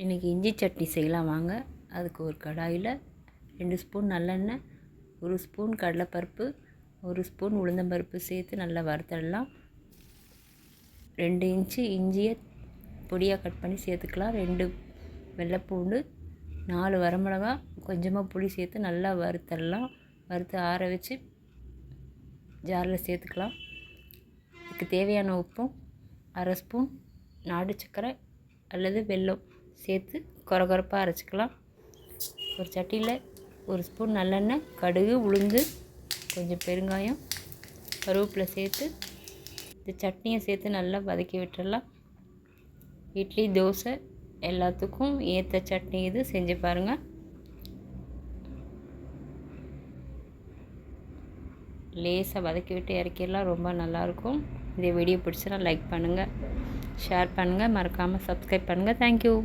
இன்றைக்கி இஞ்சி சட்னி செய்யலாம் வாங்க. அதுக்கு ஒரு கடாயில் 2 ஸ்பூன் நல்லெண்ணெய், 1 ஸ்பூன் கடலைப்பருப்பு, 1 ஸ்பூன் உளுந்தம்பருப்பு சேர்த்து நல்லா வறுத்தடலாம். 2 இன்ச்சு இஞ்சியை பொடியாக கட் பண்ணி சேர்த்துக்கலாம். 2 வெள்ளைப்பூண்டு, 4 வரமிளகா, கொஞ்சமாக புளி சேர்த்து நல்லா வறுத்தடலாம். வறுத்து ஆற வச்சு ஜாரில் சேர்த்துக்கலாம். இதுக்கு தேவையான உப்பும் 1/2 ஸ்பூன் நாட்டு சர்க்கரை அல்லது வெல்லம் சேர்த்து கொரகொரப்பாக அரைச்சிக்கலாம். ஒரு சட்டியில் 1 ஸ்பூன் நல்லெண்ணெய், கடுகு, உளுந்து, கொஞ்சம் பெருங்காயம், கருவேப்பிலை சேர்த்து இந்த சட்னியை சேர்த்து நல்லா வதக்கி விட்டுடலாம். இட்லி, தோசை எல்லாத்துக்கும் ஏற்ற சட்னி இது, செஞ்சு பாருங்கள். லேசாக வதக்கி விட்டு இறக்கிடலாம். ரொம்ப நல்லாயிருக்கும். இந்த வீடியோ பிடிச்சா லைக் பண்ணுங்கள், ஷேர் பண்ணுங்கள், மறக்காமல் சப்ஸ்கிரைப் பண்ணுங்கள். தேங்க்யூ.